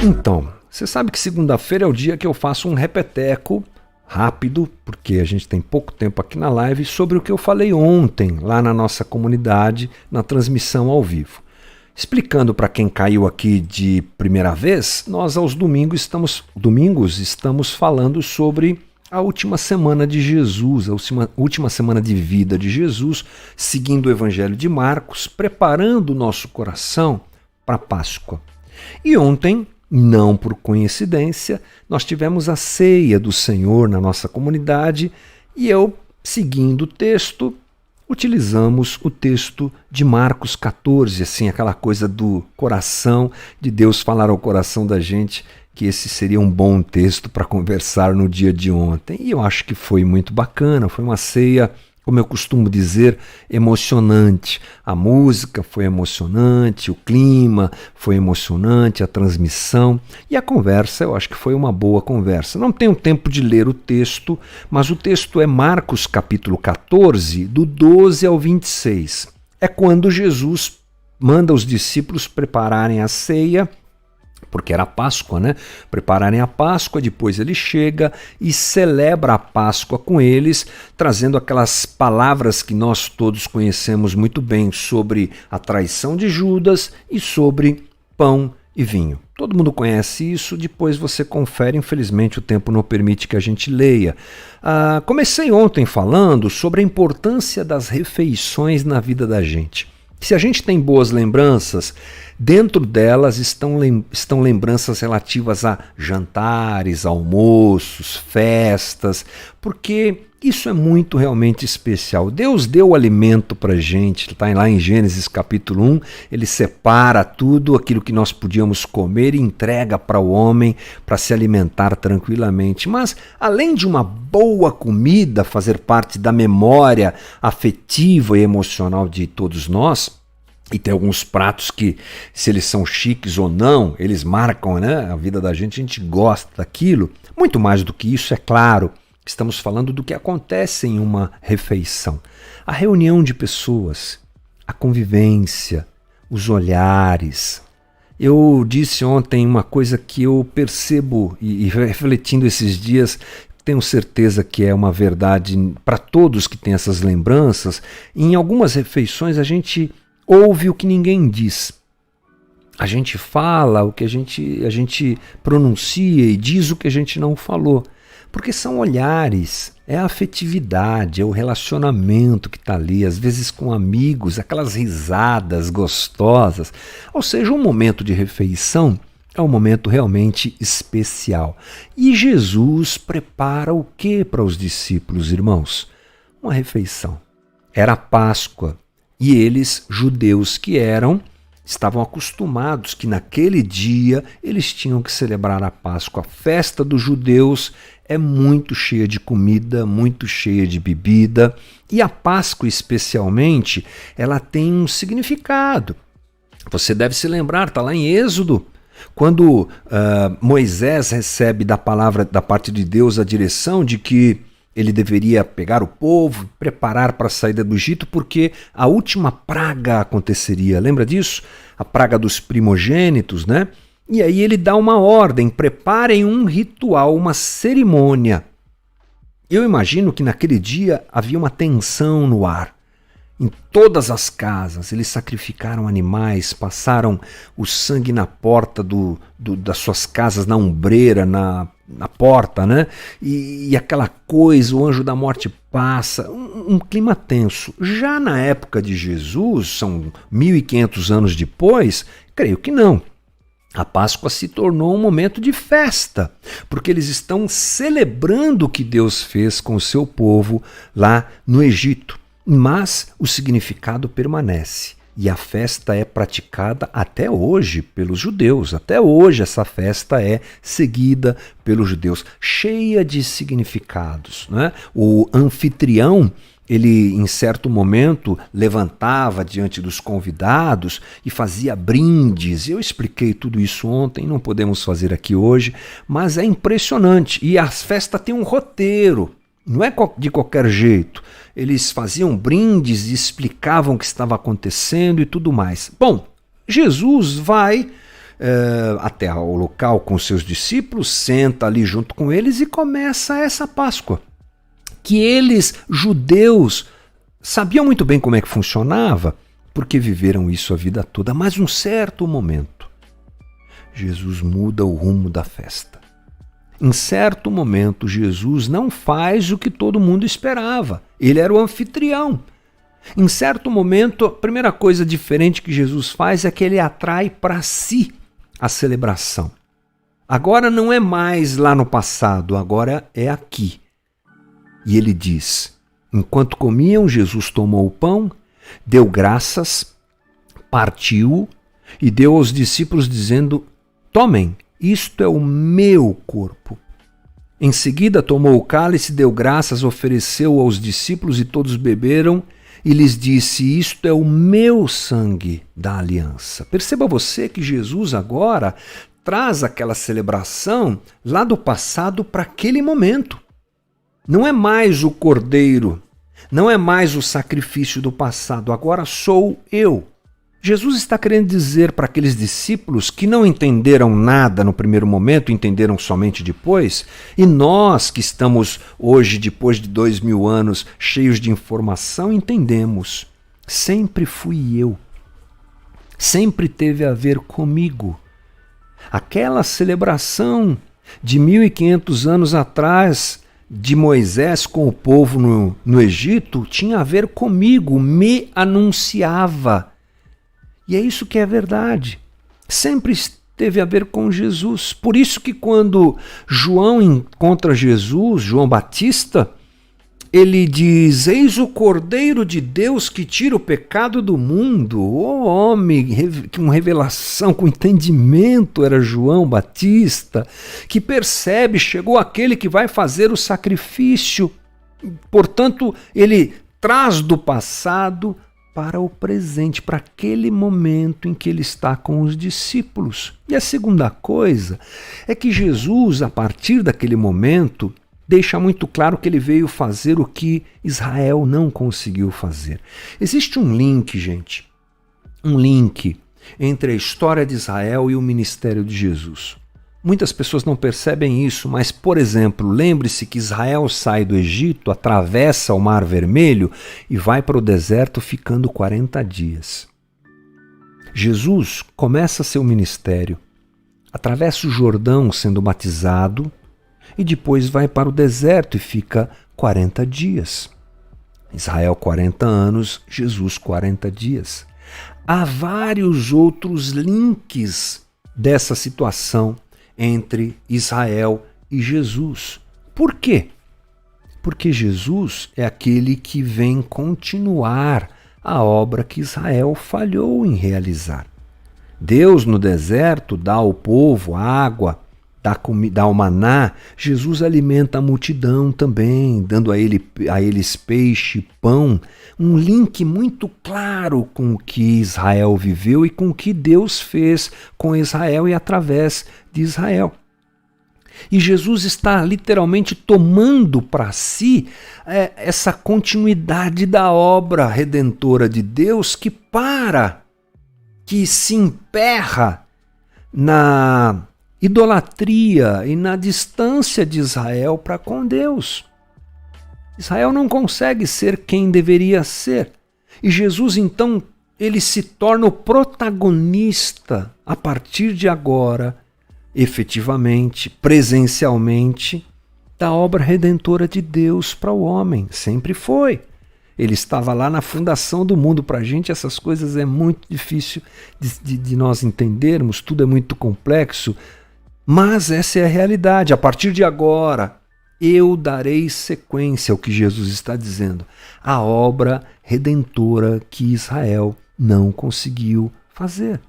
Então, você sabe que segunda-feira é o dia que eu faço um repeteco rápido, porque a gente tem pouco tempo aqui na live, sobre o que eu falei ontem lá na nossa comunidade, na transmissão ao vivo. Explicando para quem caiu aqui de primeira vez, nós aos domingos estamos falando sobre a última semana de Jesus, a última semana de vida de Jesus, seguindo o Evangelho de Marcos, preparando o nosso coração para a Páscoa. E ontem, não por coincidência, nós tivemos a ceia do Senhor na nossa comunidade e eu, seguindo o texto, utilizamos o texto de Marcos 14, assim, aquela coisa do coração, de Deus falar ao coração da gente, que esse seria um bom texto para conversar no dia de ontem. E eu acho que foi muito bacana, foi uma ceia, como eu costumo dizer, emocionante. A música foi emocionante, o clima foi emocionante, a transmissão e a conversa, eu acho que foi uma boa conversa. Não tenho tempo de ler o texto, mas o texto é Marcos capítulo 14, do 12 ao 26. É quando Jesus manda os discípulos prepararem a ceia, porque era Páscoa, né? Prepararem a Páscoa, depois ele chega e celebra a Páscoa com eles, trazendo aquelas palavras que nós todos conhecemos muito bem sobre a traição de Judas e sobre pão e vinho. Todo mundo conhece isso, depois você confere, infelizmente o tempo não permite que a gente leia. Comecei ontem falando sobre a importância das refeições na vida da gente. Se a gente tem boas lembranças, dentro delas estão lembranças relativas a jantares, almoços, festas, porque isso é muito realmente especial. Deus deu o alimento para a gente, está lá em Gênesis capítulo 1, ele separa tudo aquilo que nós podíamos comer e entrega para o homem para se alimentar tranquilamente. Mas além de uma boa comida fazer parte da memória afetiva e emocional de todos nós, e tem alguns pratos que, se eles são chiques ou não, eles marcam, né, a vida da gente, a gente gosta daquilo. Muito mais do que isso, é claro, estamos falando do que acontece em uma refeição. A reunião de pessoas, a convivência, os olhares. Eu disse ontem uma coisa que eu percebo e refletindo esses dias, tenho certeza que é uma verdade para todos que têm essas lembranças. Em algumas refeições a gente ouve o que ninguém diz. A gente fala o que a gente pronuncia e diz o que a gente não falou. Porque são olhares, é a afetividade, é o relacionamento que está ali, às vezes com amigos, aquelas risadas gostosas. Ou seja, um momento de refeição é um momento realmente especial. E Jesus prepara o que para os discípulos, irmãos? Uma refeição. Era a Páscoa. E eles, judeus que eram, estavam acostumados que naquele dia eles tinham que celebrar a Páscoa. A festa dos judeus é muito cheia de comida, muito cheia de bebida. E a Páscoa, especialmente, ela tem um significado. Você deve se lembrar, está lá em Êxodo, quando Moisés recebe da parte de Deus a direção de que ele deveria pegar o povo, preparar para a saída do Egito, porque a última praga aconteceria. Lembra disso? A praga dos primogênitos, né? E aí ele dá uma ordem, preparem um ritual, uma cerimônia. Eu imagino que naquele dia havia uma tensão no ar. Em todas as casas, eles sacrificaram animais, passaram o sangue na porta das suas casas, na ombreira, na porta, né? E aquela coisa, o anjo da morte passa, um clima tenso. Já na época de Jesus, são 1500 anos depois, creio que não. A Páscoa se tornou um momento de festa, porque eles estão celebrando o que Deus fez com o seu povo lá no Egito. Mas o significado permanece e a festa é praticada até hoje pelos judeus. Até hoje essa festa é seguida pelos judeus, cheia de significados, né? O anfitrião, ele em certo momento levantava diante dos convidados e fazia brindes. Eu expliquei tudo isso ontem, não podemos fazer aqui hoje, mas é impressionante. E a festa tem um roteiro. Não é de qualquer jeito. Eles faziam brindes e explicavam o que estava acontecendo e tudo mais. Bom, Jesus vai até o local com seus discípulos, senta ali junto com eles e começa essa Páscoa. Que eles, judeus, sabiam muito bem como é que funcionava, porque viveram isso a vida toda, mas um certo momento, Jesus muda o rumo da festa. Em certo momento, Jesus não faz o que todo mundo esperava. Ele era o anfitrião. Em certo momento, a primeira coisa diferente que Jesus faz é que ele atrai para si a celebração. Agora não é mais lá no passado, agora é aqui. E ele diz, enquanto comiam, Jesus tomou o pão, deu graças, partiu e deu aos discípulos dizendo, tomem, isto é o meu corpo. Em seguida tomou o cálice, deu graças, ofereceu aos discípulos e todos beberam e lhes disse, isto é o meu sangue da aliança. Perceba você que Jesus agora traz aquela celebração lá do passado para aquele momento. Não é mais o cordeiro, não é mais o sacrifício do passado, agora sou eu. Jesus está querendo dizer para aqueles discípulos que não entenderam nada no primeiro momento, entenderam somente depois, e nós que estamos hoje, depois de 2000 anos, cheios de informação, entendemos. Sempre fui eu. Sempre teve a ver comigo. Aquela celebração de 1500 anos atrás, de Moisés com o povo no Egito, tinha a ver comigo, me anunciava. E é isso que é verdade. Sempre teve a ver com Jesus. Por isso que quando João encontra Jesus, João Batista, ele diz, eis o Cordeiro de Deus que tira o pecado do mundo. Oh homem, com revelação, com entendimento era João Batista, que percebe, chegou aquele que vai fazer o sacrifício. Portanto, ele traz do passado para o presente, para aquele momento em que ele está com os discípulos. E a segunda coisa é que Jesus, a partir daquele momento, deixa muito claro que ele veio fazer o que Israel não conseguiu fazer. Existe um link, gente, um link entre a história de Israel e o ministério de Jesus. Muitas pessoas não percebem isso, mas, por exemplo, lembre-se que Israel sai do Egito, atravessa o Mar Vermelho e vai para o deserto ficando 40 dias. Jesus começa seu ministério, atravessa o Jordão sendo batizado e depois vai para o deserto e fica 40 dias. Israel 40 anos, Jesus 40 dias. Há vários outros links dessa situação entre Israel e Jesus. Por quê? Porque Jesus é aquele que vem continuar a obra que Israel falhou em realizar. Deus no deserto dá ao povo água, dá o maná. Jesus alimenta a multidão também, dando a eles peixe, pão. Um link muito claro com o que Israel viveu e com o que Deus fez com Israel e através de Israel. E Jesus está literalmente tomando para si essa continuidade da obra redentora de Deus que se emperra na idolatria e na distância de Israel para com Deus. Israel não consegue ser quem deveria ser. E Jesus, então, ele se torna o protagonista a partir de agora, efetivamente, presencialmente, da obra redentora de Deus para o homem. Sempre foi. Ele estava lá na fundação do mundo. Para a gente essas coisas é muito difícil de nós entendermos, tudo é muito complexo, mas essa é a realidade. A partir de agora, eu darei sequência ao que Jesus está dizendo, a obra redentora que Israel não conseguiu fazer.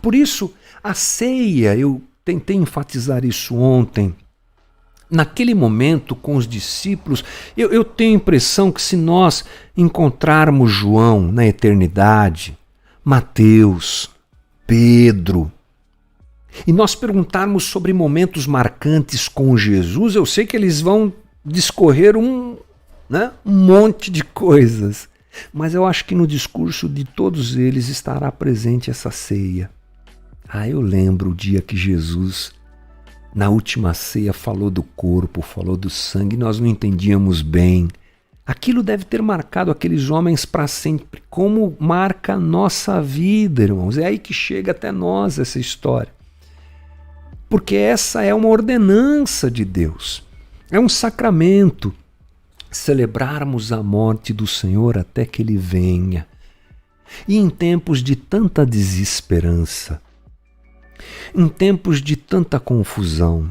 Por isso, a ceia, eu tentei enfatizar isso ontem, naquele momento com os discípulos, eu tenho a impressão que se nós encontrarmos João na eternidade, Mateus, Pedro, e nós perguntarmos sobre momentos marcantes com Jesus, eu sei que eles vão discorrer um monte de coisas, mas eu acho que no discurso de todos eles estará presente essa ceia. Eu lembro o dia que Jesus, na última ceia, falou do corpo, falou do sangue, nós não entendíamos bem. Aquilo deve ter marcado aqueles homens para sempre, como marca a nossa vida, irmãos. É aí que chega até nós essa história. Porque essa é uma ordenança de Deus, é um sacramento, celebrarmos a morte do Senhor até que Ele venha. E em tempos de tanta desesperança, em tempos de tanta confusão,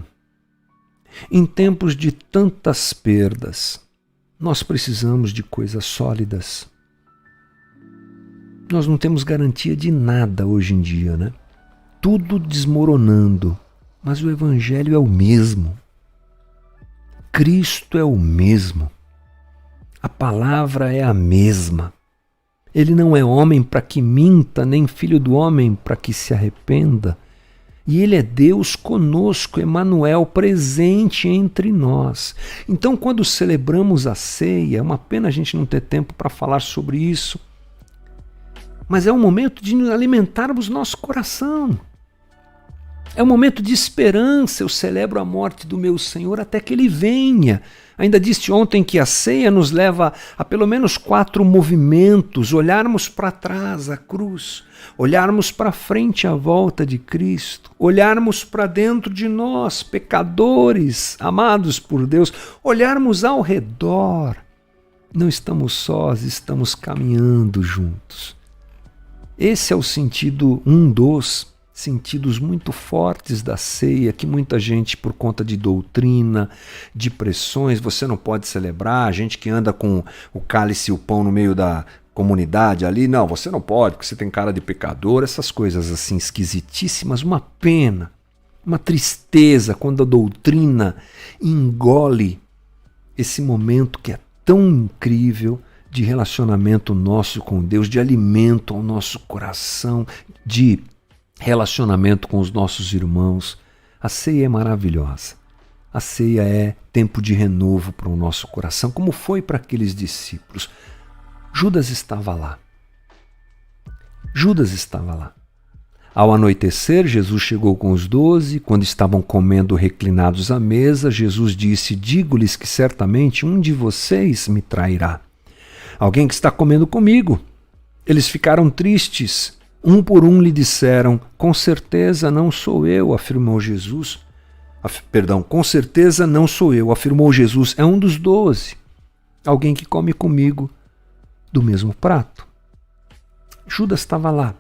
em tempos de tantas perdas, nós precisamos de coisas sólidas. Nós não temos garantia de nada hoje em dia, né? Tudo desmoronando, mas o Evangelho é o mesmo. Cristo é o mesmo. A palavra é a mesma. Ele não é homem para que minta, nem filho do homem para que se arrependa. E Ele é Deus conosco, Emanuel, presente entre nós. Então, quando celebramos a ceia, é uma pena a gente não ter tempo para falar sobre isso, mas é um momento de alimentarmos nosso coração. É um momento de esperança. Eu celebro a morte do meu Senhor até que Ele venha. Ainda disse ontem que a ceia nos leva a pelo menos 4 movimentos: olharmos para trás, a cruz, olharmos para frente, a volta de Cristo, olharmos para dentro de nós, pecadores, amados por Deus, olharmos ao redor. Não estamos sós, estamos caminhando juntos. Esse é o sentido, um dos sentidos muito fortes da ceia, que muita gente, por conta de doutrina, de pressões, você não pode celebrar. Gente que anda com o cálice e o pão no meio da comunidade ali, não, você não pode, porque você tem cara de pecador, essas coisas assim esquisitíssimas. Uma pena, uma tristeza quando a doutrina engole esse momento que é tão incrível de relacionamento nosso com Deus, de alimento ao nosso coração, de relacionamento com os nossos irmãos. A ceia é maravilhosa. A ceia é tempo de renovo para o nosso coração, como foi para aqueles discípulos. Judas estava lá. Judas estava lá. Ao anoitecer, Jesus chegou com os 12. Quando estavam comendo reclinados à mesa, Jesus disse: digo-lhes que certamente um de vocês me trairá. Alguém que está comendo comigo. Eles ficaram tristes. Um por um lhe disseram: com certeza não sou eu, afirmou Jesus. Com certeza não sou eu, afirmou Jesus. É um dos 12. Alguém que come comigo do mesmo prato. Judas estava lá.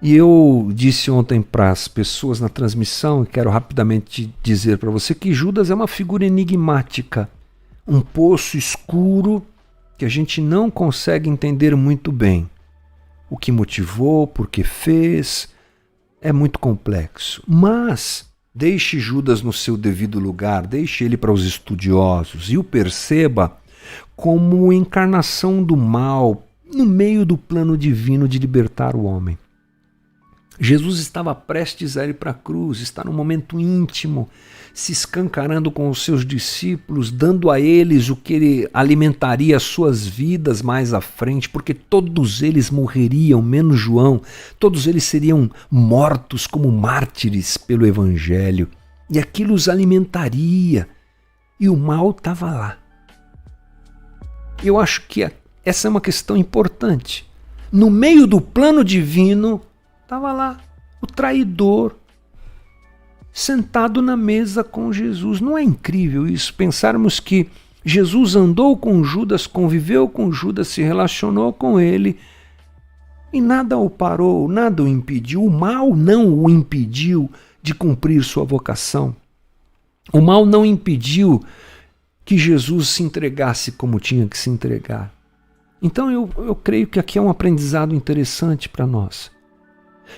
E eu disse ontem para as pessoas na transmissão, e quero rapidamente dizer para você, que Judas é uma figura enigmática. Um poço escuro que a gente não consegue entender muito bem. O que motivou, por que fez, é muito complexo. Mas deixe Judas no seu devido lugar, deixe ele para os estudiosos e o perceba como encarnação do mal no meio do plano divino de libertar o homem. Jesus estava prestes a ir para a cruz, está num momento íntimo, se escancarando com os seus discípulos, dando a eles o que ele alimentaria as suas vidas mais à frente, porque todos eles morreriam, menos João, todos eles seriam mortos como mártires pelo Evangelho, e aquilo os alimentaria, e o mal estava lá. Eu acho que essa é uma questão importante. No meio do plano divino, estava lá o traidor, sentado na mesa com Jesus. Não é incrível isso? Pensarmos que Jesus andou com Judas, conviveu com Judas, se relacionou com ele e nada o parou, nada o impediu. O mal não o impediu de cumprir sua vocação. O mal não impediu que Jesus se entregasse como tinha que se entregar. Então eu creio que aqui é um aprendizado interessante para nós.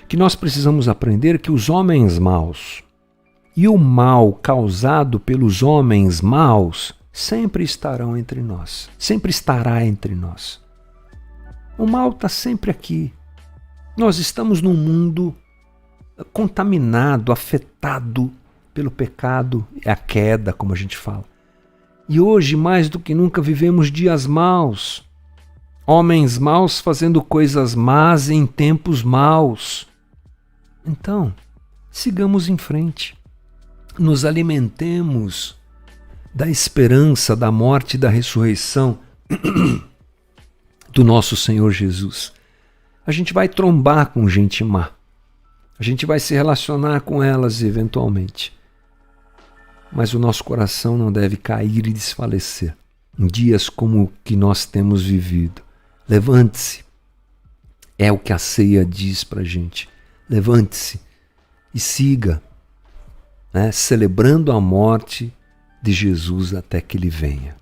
Que nós precisamos aprender que os homens maus e o mal causado pelos homens maus sempre estarão entre nós, sempre estará entre nós. O mal está sempre aqui. Nós estamos num mundo contaminado, afetado pelo pecado e a queda, como a gente fala. E hoje, mais do que nunca, vivemos dias maus. Homens maus fazendo coisas más em tempos maus. Então, sigamos em frente. Nos alimentemos da esperança da morte e da ressurreição do nosso Senhor Jesus. A gente vai trombar com gente má. A gente vai se relacionar com elas eventualmente. Mas o nosso coração não deve cair e desfalecer em dias como o que nós temos vivido. Levante-se. É o que a ceia diz para a gente. Levante-se e siga, celebrando a morte de Jesus até que Ele venha.